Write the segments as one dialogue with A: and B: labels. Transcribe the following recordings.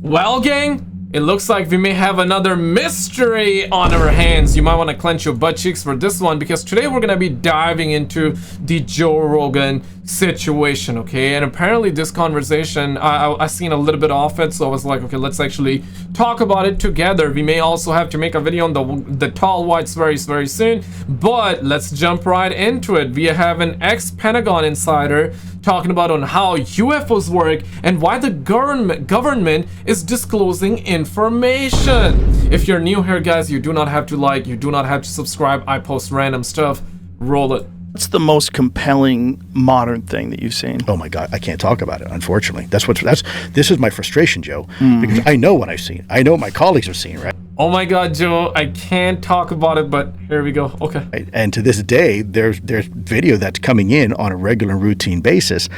A: Well, gang, it looks like we may have another mystery on our hands. You might want to clench your butt cheeks for this one, because today we're gonna be diving into the Joe Rogan situation, okay? And apparently this conversation, I seen a little bit of it, so I was like, okay, let's actually talk about it together. We may also have to make a video on the tall whites very soon, but let's jump right into it. We have an ex-Pentagon insider talking about on how UFOs work and why the government is disclosing information. If you're new here, guys, you do not have to like, you do not have to subscribe. I post random stuff. Roll it.
B: What's the most compelling modern thing that you've seen?
C: Oh my God, I can't talk about it, unfortunately. This is my frustration, Joe, because I know what I've seen. I know what my colleagues have seen, right?
A: Oh my God, Joe, I can't talk about it, but here we go. Okay.
C: Right? And to this day, there's video that's coming in on a regular routine basis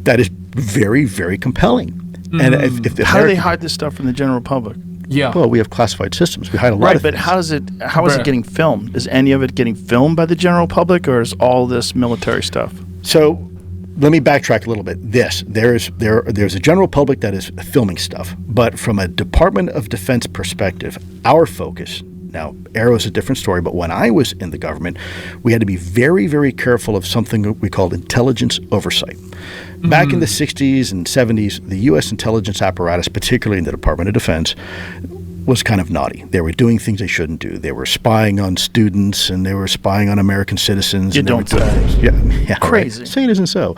C: that is very compelling. And if
B: How do they hide this stuff from the general public?
A: Yeah.
C: Well, we have classified systems. We hide a lot of
B: but
C: things.
B: how is it getting filmed? Is any of it getting filmed by the general public, or is all this military stuff?
C: So let me backtrack a little bit. There's a general public that is filming stuff, but from a Department of Defense perspective, our focus, now Arrow is a different story, but when I was in the government, we had to be very careful of something we called intelligence oversight. Back in the 60s and 70s, the U.S. intelligence apparatus, particularly in the Department of Defense, was kind of naughty. They were doing things they shouldn't do. They were spying on students, and they were spying on American citizens.
B: You don't say.
C: Yeah,
B: crazy.
C: Right. Say it isn't so.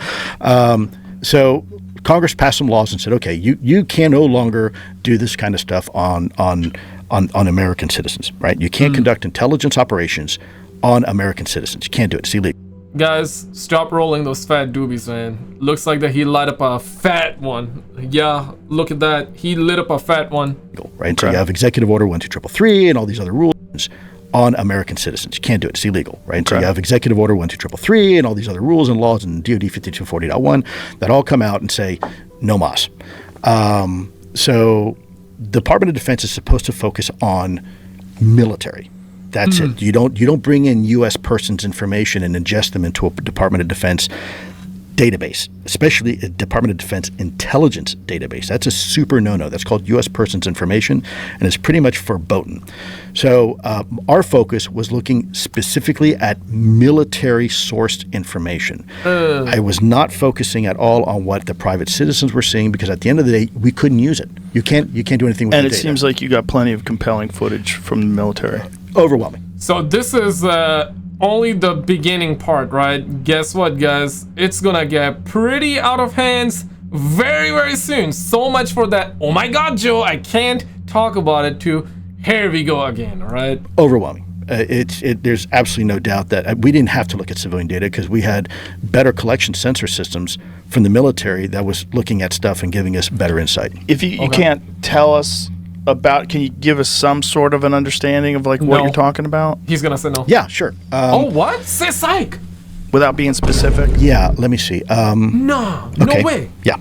C: So Congress passed some laws and said, okay, you can no longer do this kind of stuff on American citizens, right? You can't conduct intelligence operations on American citizens. You can't do it. It's illegal.
A: Guys, stop rolling those fat doobies, man. Looks like that he lit up a fat one. Yeah, look at that. He lit up a fat one.
C: Right? Okay. So you have Executive Order 12333 and all these other rules on American citizens. You can't do it. It's illegal, right? Okay. So you have Executive Order 12333 and all these other rules and laws and DOD 5240.1 that all come out and say no mas. So Department of Defense is supposed to focus on military. That's it. You don't bring in U.S. persons' information and ingest them into a Department of Defense database, especially a Department of Defense intelligence database. That's a super no-no. That's called U.S. persons' information, and it's pretty much verboten. So our focus was looking specifically at military-sourced information. I was not focusing at all on what the private citizens were seeing, because at the end of the day, we couldn't use it. You can't do anything with it.
B: And it seems like you got plenty of compelling footage from the military.
C: Overwhelming.
A: So this is only the beginning part, right? Guess what, guys? It's gonna get pretty out of hands very soon. So much for that. Oh my God, Joe, I can't talk about it too. Here we go again, all right?
C: Overwhelming. There's absolutely no doubt that we didn't have to look at civilian data, because we had better collection sensor systems from the military that was looking at stuff and giving us better insight.
B: If you can't tell us about, can you give us some sort of an understanding of like what you're talking about?
A: He's gonna say no.
C: Yeah, sure.
A: Oh, what? Say psych.
B: Without being specific?
C: Yeah, let me see.
A: No way.
C: Yeah.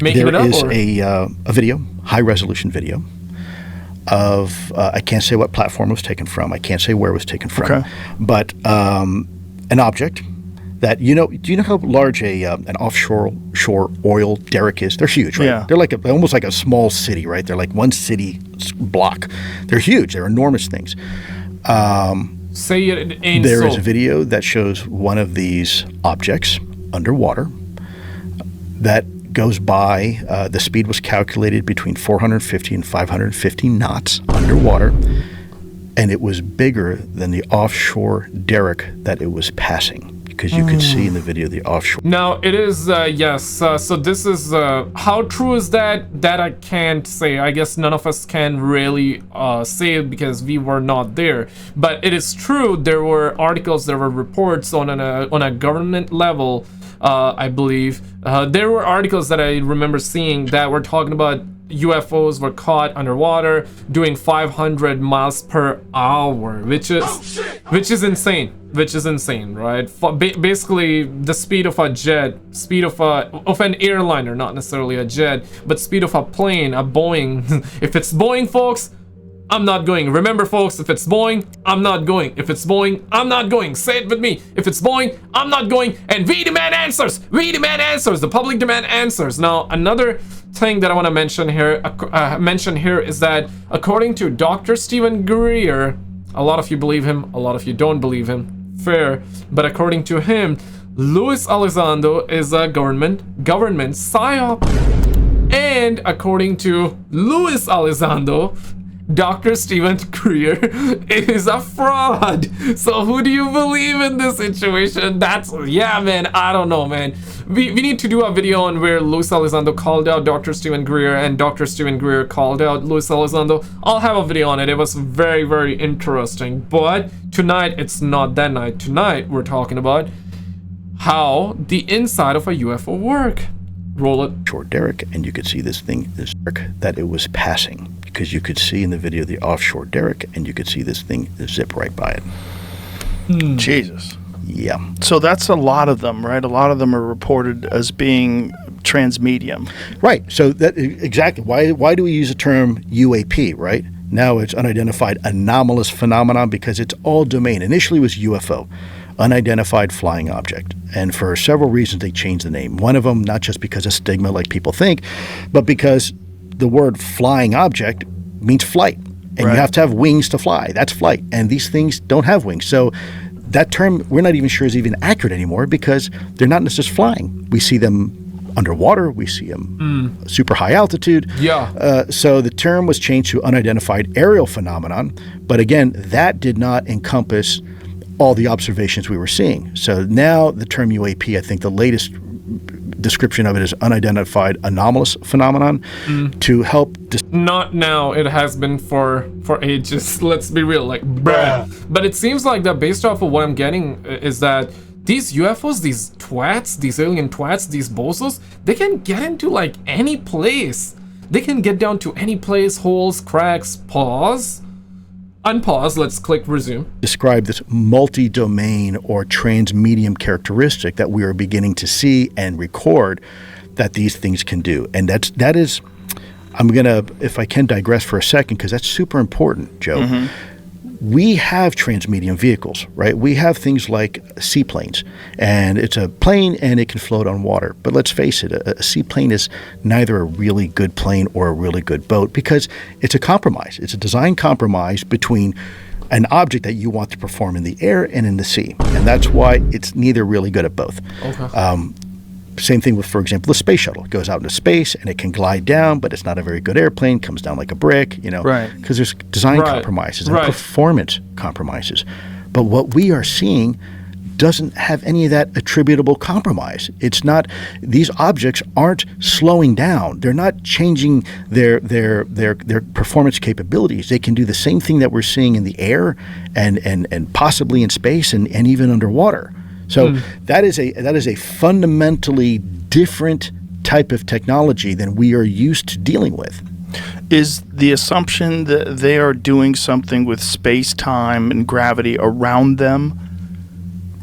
A: Making it up,
C: there is a video, high-resolution video of, I can't say what platform it was taken from. I can't say where it was taken from. Okay. But an object that, do you know how large an offshore oil derrick is? They're huge, right? Yeah. They're like almost like a small city, right? They're like one city block. They're huge. They're enormous things.
A: Say it ain't
C: There
A: so.
C: is a video that shows one of these objects underwater that goes by. The speed was calculated between 450 and 550 knots underwater, and it was bigger than the offshore derrick that it was passing. Because you can see in the video the offshore.
A: Now it is yes. So this is how true is that? That I can't say. I guess none of us can really say it because we were not there. But it is true. There were articles, there were reports on a government level. I believe there were articles that I remember seeing that were talking about UFOs were caught underwater doing 500 miles per hour, which is insane. Which is insane, right? Basically, the speed of a jet, speed of an airliner, not necessarily a jet, but speed of a plane, a Boeing. If it's Boeing, folks, I'm not going. Remember, folks, if it's Boeing, I'm not going. If it's Boeing, I'm not going. Say it with me. If it's Boeing, I'm not going. And we demand answers. We demand answers. The public demand answers. Now, another thing that I want to mention here is that according to Dr. Stephen Greer, a lot of you believe him, a lot of you don't believe him. Fair. But according to him, Luis Elizondo is a government psyop. And according to Luis Elizondo, Dr. Stephen Greer is a fraud. So who do you believe in this situation? Yeah, man, I don't know, man. We need to do a video on where Luis Elizondo called out Dr. Stephen Greer and Dr. Stephen Greer called out Luis Elizondo. I'll have a video on it. It was very, very interesting. But tonight, it's not that night. Tonight, we're talking about how the inside of a UFO work. Roll it.
C: Short derrick, and you could see this derrick that it was passing, because you could see in the video the offshore derrick, and you could see this thing zip right by it.
B: Jesus.
C: Yeah.
B: So that's a lot of them, right? A lot of them are reported as being transmedium.
C: Right. So that exactly. Why do we use the term UAP, right? Now it's unidentified anomalous phenomenon, because it's all domain. Initially it was UFO. Unidentified flying object. And for several reasons, they changed the name. One of them, not just because of stigma like people think, but because the word flying object means flight. And you have to have wings to fly. That's flight. And these things don't have wings. So that term, we're not even sure is even accurate anymore, because they're not necessarily flying. We see them underwater. We see them super high altitude.
A: Yeah.
C: So the term was changed to unidentified aerial phenomenon. But again, that did not encompass all the observations we were seeing. So now the term UAP, I think the latest description of it is unidentified anomalous phenomenon to help...
A: Not now, it has been for ages. Let's be real, like, bruh. But it seems like that based off of what I'm getting is that these UFOs, these twats, these alien twats, these bozos, they can get into like any place. They can get down to any place, holes, cracks, pause. Unpause, let's click resume.
C: Describe this multi-domain or transmedium characteristic that we are beginning to see and record that these things can do. And that is, I'm going to, if I can digress for a second, because that's super important, Joe. We have transmedium vehicles, right? We have things like seaplanes, and it's a plane and it can float on water. But let's face it, a seaplane is neither a really good plane or a really good boat, because it's a compromise. It's a design compromise between an object that you want to perform in the air and in the sea. And that's why it's neither really good at both. Okay. Same thing with, for example, the space shuttle. It goes out into space and it can glide down, but it's not a very good airplane, comes down like a brick, you know, because there's design compromises and performance compromises. But what we are seeing doesn't have any of that attributable compromise. It's not, these objects aren't slowing down. They're not changing their performance capabilities. They can do the same thing that we're seeing in the air and possibly in space and even underwater. So that is a fundamentally different type of technology than we are used to dealing with.
B: Is the assumption that they are doing something with space-time and gravity around them,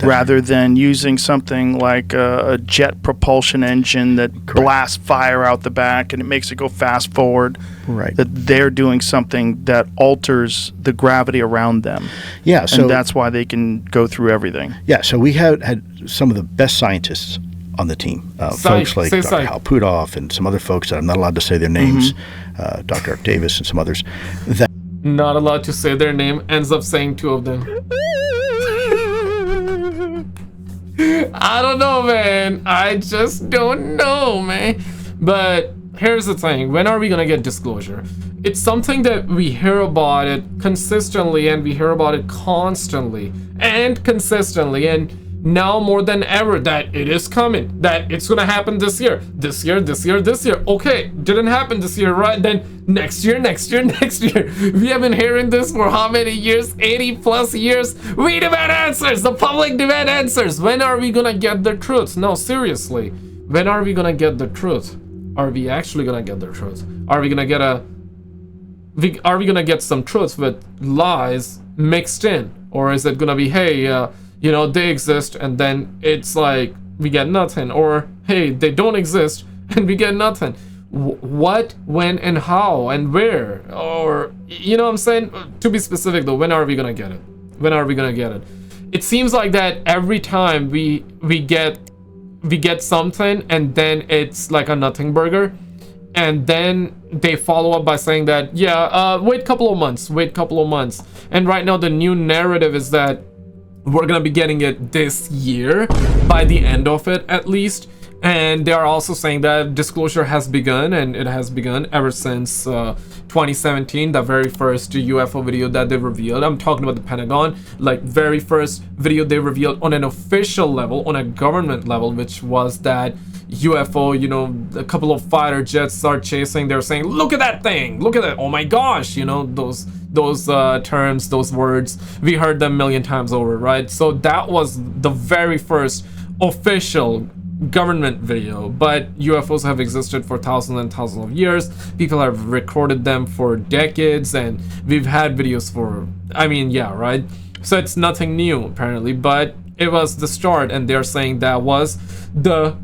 B: rather than using something like a jet propulsion engine that blasts fire out the back and it makes it go fast forward? Right. That they're doing something that alters the gravity around them. Yeah. So, and that's why they can go through everything.
C: Yeah. So we had some of the best scientists on the team. Folks like Dr. Hal Puthoff and some other folks that I'm not allowed to say their names, Dr. Eric Davis and some others. That
A: not allowed to say their name, ends up saying two of them. I don't know, man. I just don't know, man. But here's the thing. When are we going to get disclosure? It's something that we hear about it consistently, and we hear about it constantly and consistently. And now more than ever that it is coming, that it's going to happen this year. Okay, didn't happen this year, right? Then next year. We have been hearing this for how many years? 80 plus years. We demand answers. The public demand answers. When are we going to get the truth? No, seriously. When are we going to get the truth? Are we actually going to get the truth? Are we going to get some truth with lies mixed in? Or is it going to be, hey, you know, they exist, and then it's like we get nothing, or hey, they don't exist and we get nothing? what, when, and how, and where? Or, you know what I'm saying? To be specific though, when are we gonna get it? When are we gonna get it? It seems like that every time we get something, and then it's like a nothing burger, and then they follow up by saying that, yeah, wait a couple of months, and right now the new narrative is that we're gonna be getting it this year, by the end of it at least. And they are also saying that disclosure has begun, and it has begun ever since 2017, the very first UFO video that they revealed. I'm talking about the Pentagon, like very first video they revealed on an official level, on a government level, which was that UFO, you know, a couple of fighter jets start chasing. They're saying, look at that thing, look at that, oh my gosh, you know, those terms, those words, we heard them a million times over, right? So that was the very first official government video. But UFOs have existed for thousands and thousands of years. People have recorded them for decades, and we've had videos for, I mean, yeah, right? So it's nothing new apparently, but it was the start, and they're saying that was the,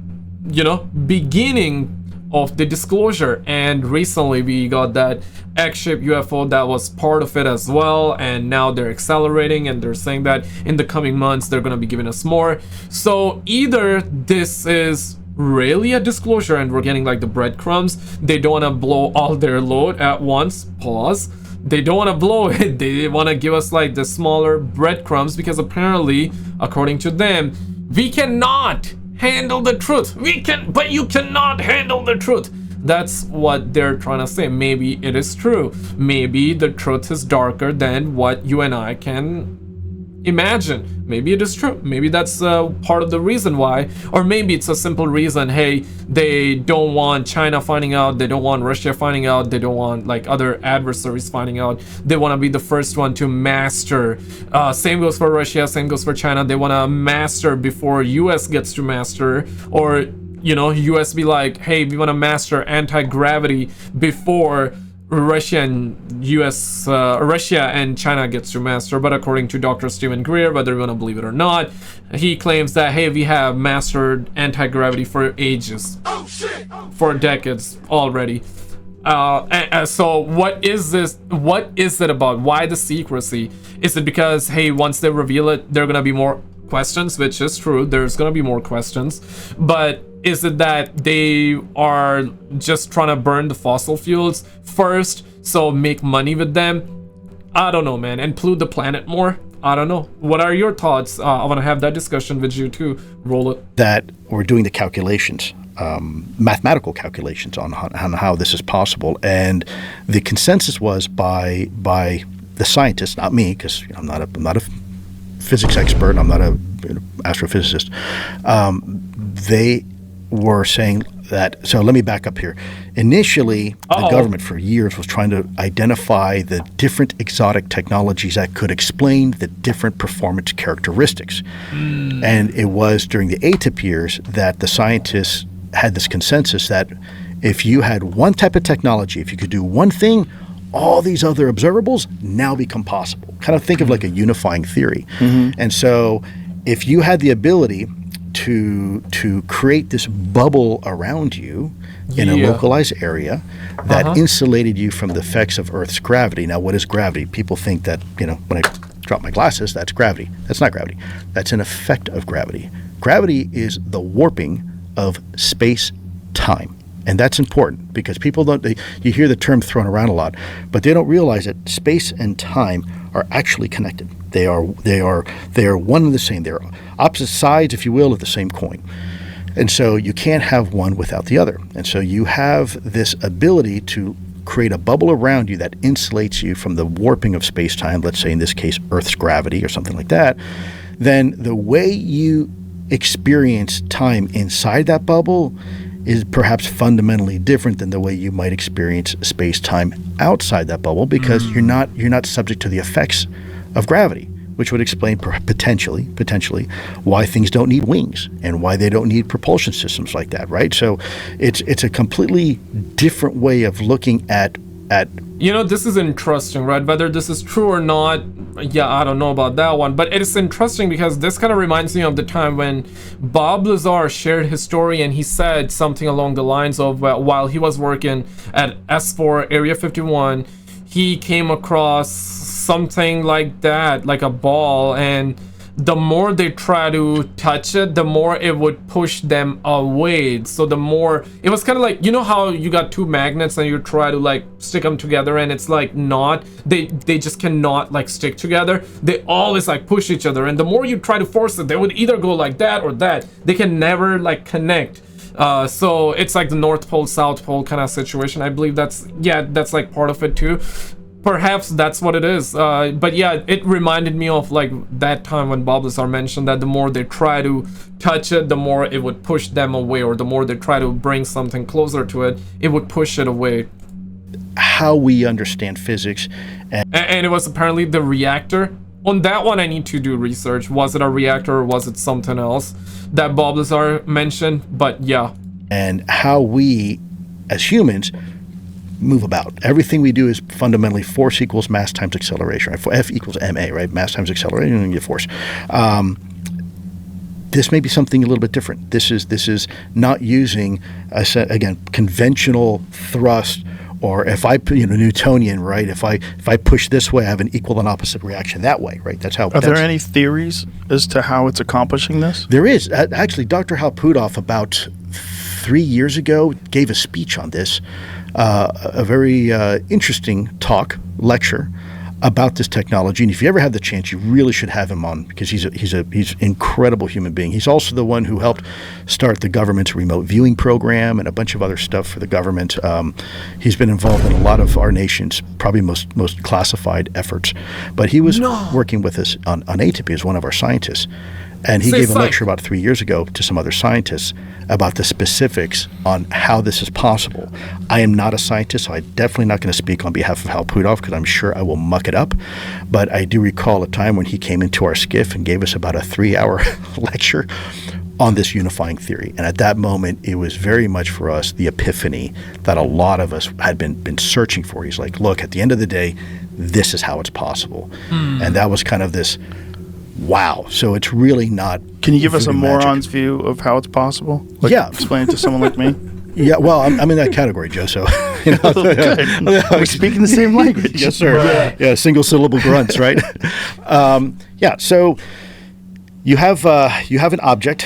A: you know, beginning of the disclosure. And recently we got that X-shaped UFO that was part of it as well, and now they're accelerating, and they're saying that in the coming months they're going to be giving us more. So either this is really a disclosure and we're getting like the breadcrumbs, they don't want to blow all their load at once, pause, they don't want to blow it, they want to give us like the smaller breadcrumbs, because apparently according to them we cannot handle the truth. We can, but you cannot handle the truth. That's what they're trying to say. Maybe it is true. Maybe the truth is darker than what you and I can imagine. Maybe it is true. Maybe that's part of the reason why. Or maybe it's a simple reason. Hey, they don't want China finding out. They don't want Russia finding out. They don't want like other adversaries finding out. They want to be the first one to master. Same goes for Russia. Same goes for China. They want to master before US gets to master. Or, you know, US be like, hey, we want to master anti-gravity before Russia and Russia and China gets to master. But according to Dr. Stephen Greer, whether you want to believe it or not, he claims that, hey, we have mastered anti-gravity for ages, for decades already. So what is this? What is it about? Why the secrecy? Is it because, hey, once they reveal it, there are gonna be more questions, which is true, there's gonna be more questions, but is it that they are just trying to burn the fossil fuels first, so make money with them? I don't know, man. And pollute the planet more? I don't know. What are your thoughts? I want to have that discussion with you too. Roll it.
C: That we're doing the calculations, mathematical calculations on how this is possible, and the consensus was by the scientists, not me, because I'm not a physics expert, I'm not a astrophysicist. They were saying that, so let me back up here. Initially, the government for years was trying to identify the different exotic technologies that could explain the different performance characteristics. And it was during the ATIP years that the scientists had this consensus that if you had one type of technology, if you could do one thing, all these other observables now become possible. Kind of think of like a unifying theory. And so if you had the ability to create this bubble around you in a localized area that insulated you from the effects of Earth's gravity. Now, what is gravity? People think that, you know, when I drop my glasses, that's gravity. That's not gravity. That's an effect of gravity. Gravity is the warping of space-time. And that's important because people don't, you hear the term thrown around a lot, but they don't realize that space and time are actually connected. They are one and the same. They're opposite sides, if you will, of the same coin. And so you can't have one without the other. And so you have this ability to create a bubble around you that insulates you from the warping of space-time, let's say in this case Earth's gravity or something like that. Then the way you experience time inside that bubble is perhaps fundamentally different than the way you might experience space-time outside that bubble, because you're not subject to the effects of gravity, which would explain potentially why things don't need wings and why they don't need propulsion systems like that, right? So it's a completely different way of looking at at.
A: You know, this is interesting, right? Whether this is true or not, yeah, I don't know about that one. But it is interesting because this kind of reminds me of the time when Bob Lazar shared his story, and he said something along the lines of, while he was working at S4 Area 51, he came across something like that, like a ball, and the more they try to touch it, the more it would push them away. So the more, it was kind of like, you know how you got two magnets and you try to like stick them together, and it's like not, they just cannot like stick together. They always like push each other, and the more you try to force it, they would either go like that or that. They can never like connect. So it's like the North Pole, South Pole kind of situation. I believe that's like part of it too. Perhaps that's what it is. But yeah, it reminded me of like that time when Bob Lazar mentioned that the more they try to touch it, the more it would push them away, or the more they try to bring something closer to it, it would push it away.
C: How we understand physics.
A: And it was apparently the reactor. On that one, I need to do research. Was it a reactor or was it something else that Bob Lazar mentioned? But yeah.
C: And how we, as humans, move about. Everything we do is fundamentally force equals mass times acceleration. Right? F equals ma, right? Mass times acceleration, and you get force. This may be something a little bit different. This is not using, again, conventional thrust, or if I, Newtonian, right? If I push this way, I have an equal and opposite reaction that way, right? That's how.
B: Are there any theories as to how it's accomplishing this?
C: There is. Actually, Dr. Hal Puthoff about 3 years ago gave a speech on this. A very interesting lecture about this technology, and if you ever have the chance, you really should have him on, because he's an incredible human being. He's also the one who helped start the government's remote viewing program and a bunch of other stuff for the government. He's been involved in a lot of our nation's probably most classified efforts, but he was working with us on ATIP as one of our scientists. And he gave a lecture about 3 years ago to some other scientists about the specifics on how this is possible. I am not a scientist, so I'm definitely not going to speak on behalf of Hal Puthoff, because I'm sure I will muck it up. But I do recall a time when he came into our skiff and gave us about a 3-hour lecture on this unifying theory. And at that moment, it was very much for us the epiphany that a lot of us had been searching for. He's like, look, at the end of the day, this is how it's possible. And that was kind of this, wow. So it's really not.
B: Can you give us a moron's view of how it's possible? Like,
C: yeah.
B: Explain it to someone like me.
C: Yeah, well, I'm in that category, Joe. So,
B: Good. We're speaking the same language.
C: Yes, sir. Yeah, single syllable grunts, right? Yeah. So you have an object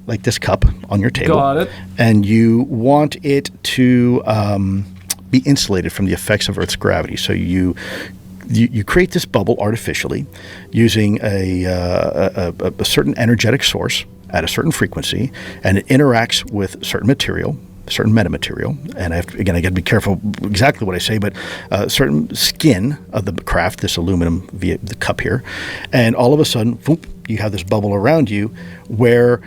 C: like this cup on your table.
A: Got it.
C: And you want it to be insulated from the effects of Earth's gravity. So you create this bubble artificially using a certain energetic source at a certain frequency, and it interacts with certain material, certain metamaterial. And I got to be careful exactly what I say, but certain skin of the craft, this aluminum via the cup here, and all of a sudden, boom, you have this bubble around you where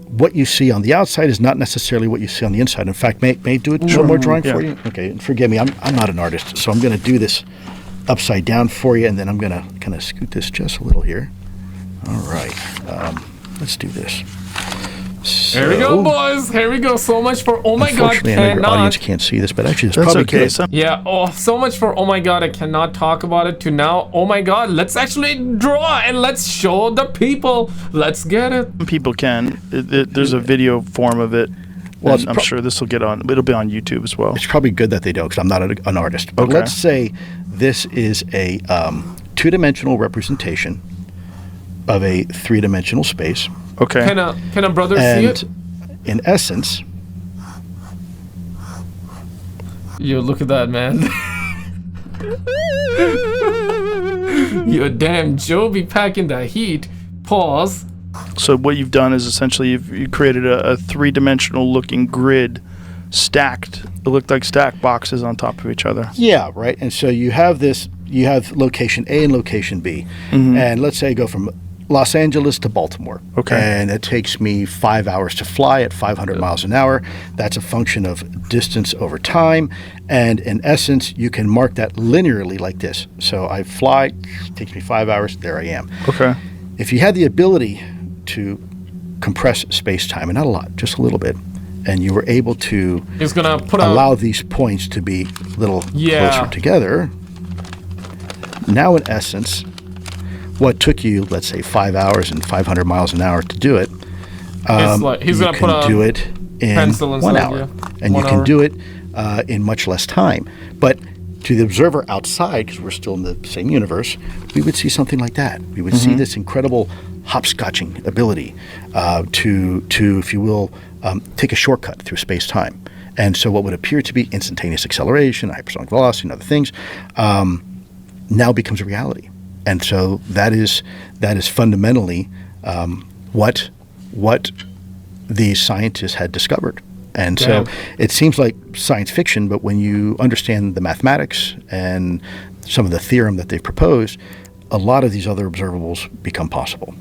C: what you see on the outside is not necessarily what you see on the inside. In fact, may I do a little more drawing for you? Okay, and forgive me, I'm not an artist, so I'm going to do this upside down for you, and then I'm going to kind of scoot this just a little here. All right, let's do this. So,
A: here we go, boys. Here we go. So much for oh my god,
C: unfortunately, I know your audience can't see this, but actually, it's probably
B: okay.
C: good.
A: Yeah. Oh, so much for oh my god, I cannot talk about it. To now, oh my god, let's actually draw and let's show the people. Let's get it.
B: People can. There's a video form of it. Well, I'm sure this will get on. It'll be on YouTube as well.
C: It's probably good that they don't, because I'm not an artist. But let's say this is a two-dimensional representation of a three-dimensional space.
B: Okay.
A: Can a brother see it?
C: In essence,
A: yo, look at that, man. Yo, damn, Joe be packing the heat. Pause.
B: So what you've done is essentially you created a three-dimensional looking grid stacked. It looked like stacked boxes on top of each other.
C: Yeah, right. And so you have location A and location B. Mm-hmm. And let's say I go from Los Angeles to Baltimore. Okay. And it takes me 5 hours to fly at 500 miles an hour. That's a function of distance over time. And in essence, you can mark that linearly like this. So I fly, it takes me 5 hours, there I am.
B: Okay.
C: If you had the ability to compress space-time, and not a lot, just a little bit, and you were able to
A: He's gonna put
C: allow these points to be a little
A: Yeah.
C: closer together. Now, in essence, what took you, let's say, 5 hours and 500 miles an hour to do it,
A: It's like he's
C: you
A: gonna put
C: can do it in
A: pencil
C: 1
A: inside,
C: hour.
A: yeah.
C: And
A: 1
C: you can
A: hour.
C: do it in much less time. But to the observer outside, because we're still in the same universe, we would see something like that. We would see this incredible hopscotching ability to, if you will, take a shortcut through space-time. And so what would appear to be instantaneous acceleration, hypersonic velocity, and other things, now becomes a reality. And so that is fundamentally what these scientists had discovered. And so it seems like science fiction, but when you understand the mathematics and some of the theorem that they've proposed, a lot of these other observables become possible.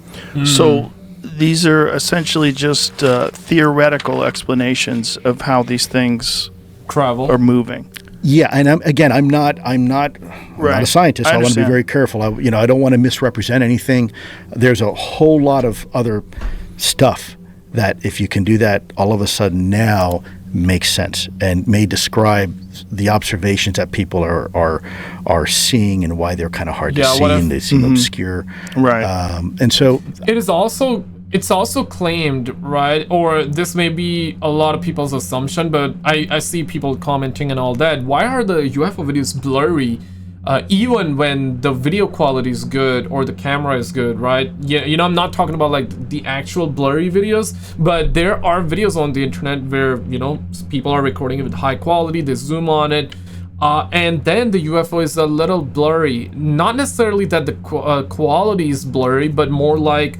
B: So these are essentially just theoretical explanations of how these things
A: travel.
B: are moving.
C: Yeah, and I'm not a scientist. I want to be
B: understand.
C: very careful. I don't want to misrepresent anything. There's a whole lot of other stuff that if you can do that, all of a sudden now makes sense and may describe the observations that people are seeing and why they're kind of hard to see and they seem obscure.
B: Right.
C: And so
A: It's also claimed, right? Or this may be a lot of people's assumption, but I see people commenting and all that. Why are the UFO videos blurry? Even when the video quality is good or the camera is good, right? Yeah, I'm not talking about like the actual blurry videos, but there are videos on the internet where, people are recording it with high quality, they zoom on it, and then the UFO is a little blurry. Not necessarily that the quality is blurry, but more like,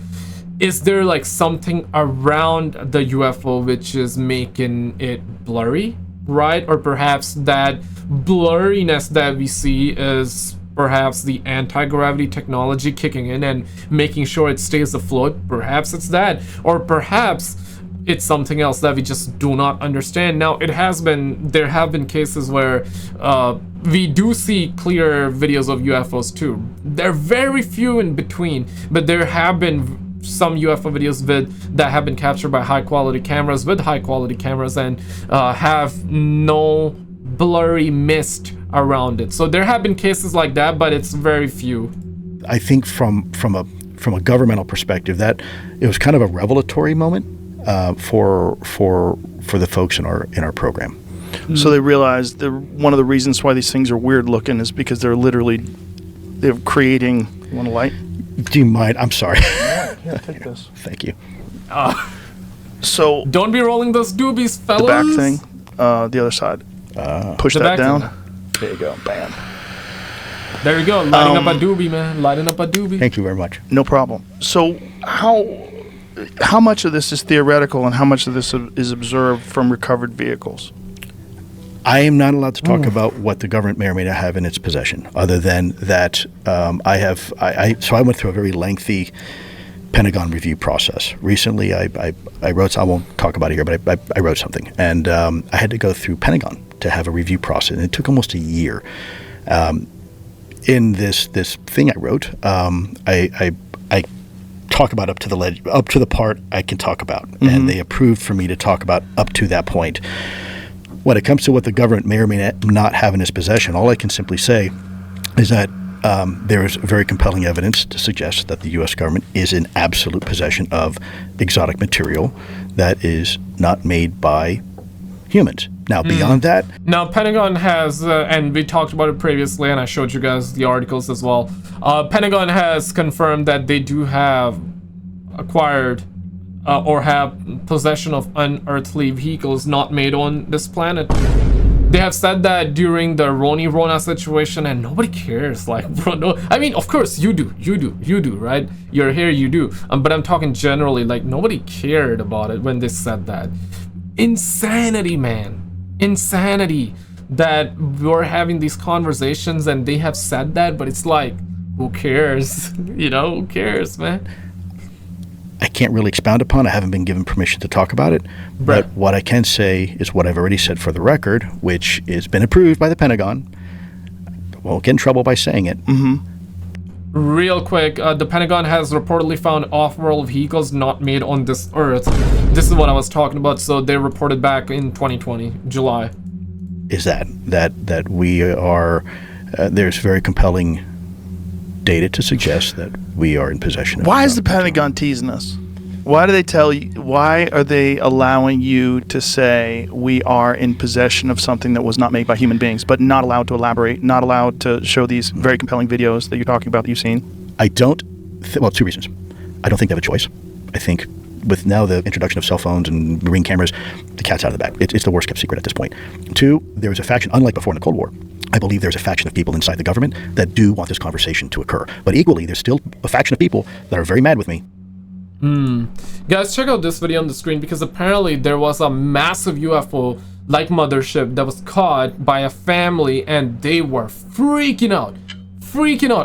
A: is there like something around the UFO which is making it blurry? Right? Or perhaps that blurriness that we see is perhaps the anti-gravity technology kicking in and making sure it stays afloat. Perhaps it's that, or perhaps it's something else that we just do not understand. Now, there have been cases where we do see clear videos of UFOs too. They're very few in between, but there have been some UFO videos that have been captured by high quality cameras and have no blurry mist around it. So there have been cases like that, but it's very few.
C: I think from a governmental perspective, that it was kind of a revelatory moment for the folks in our program.
B: So they realized one of the reasons why these things are weird looking is because they're creating. You want a light?
C: Do you mind? I'm sorry.
B: Yeah, take this.
C: Thank you.
B: So
A: Don't be rolling those doobies, fellas.
B: the back thing, the other side. Push
A: The
B: that
A: back
B: down.
A: thing.
B: There you go. Bam.
A: There you go. Lighting up a doobie, man. Lighting up a doobie.
C: Thank you very much.
B: No problem. So how much of this is theoretical and how much of this is observed from recovered vehicles?
C: I am not allowed to talk about what the government may or may not have in its possession, other than that so I went through a very lengthy Pentagon review process. Recently, I wrote, I won't talk about it here, but I wrote something, and I had to go through Pentagon to have a review process, and it took almost a year. In this thing I wrote, I talk about up to the part I can talk about, and they approved for me to talk about up to that point. When it comes to what the government may or may not have in its possession, all I can simply say is that there is very compelling evidence to suggest that the U.S. government is in absolute possession of exotic material that is not made by humans. Now, beyond that...
A: Now, Pentagon has, and we talked about it previously, and I showed you guys the articles as well. Pentagon has confirmed that they do have acquired or have possession of unearthly vehicles not made on this planet. They have said that during the Rona situation, and nobody cares. Like, bro, no, I mean, of course you do, right? You're here, you do. But I'm talking generally, like, nobody cared about it when they said that. Insanity, man. Insanity that we're having these conversations and they have said that, but it's like, who cares? Who cares, man?
C: I can't really expound upon. I haven't been given permission to talk about it.
A: Right.
C: But what I can say is what I've already said for the record, which has been approved by the Pentagon. I won't get in trouble by saying it.
A: real quick, the Pentagon has reportedly found off-world vehicles not made on this Earth. This is what I was talking about. So they reported back in 2020, July.
C: Is that we are, there's very compelling data to suggest that we are in possession of.
B: Why is the Pentagon teasing us? Why do they tell you? Why are they allowing you to say we are in possession of something that was not made by human beings, but not allowed to elaborate, not allowed to show these very compelling videos that you're talking about that you've seen?
C: I don't. Well, two reasons. I don't think they have a choice. I think with now the introduction of cell phones and marine cameras, the cat's out of the bag. It's the worst kept secret at this point. Two, there is a faction, unlike before in the Cold War. I believe there's a faction of people inside the government that do want this conversation to occur. But equally, there's still a faction of people that are very mad with me.
A: Guys, check out this video on the screen, because apparently there was a massive UFO like mothership that was caught by a family, and they were freaking out,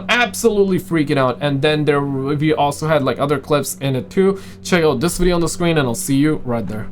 A: absolutely freaking out. And then we also had like other clips in it too. Check out this video on the screen, and I'll see you right there.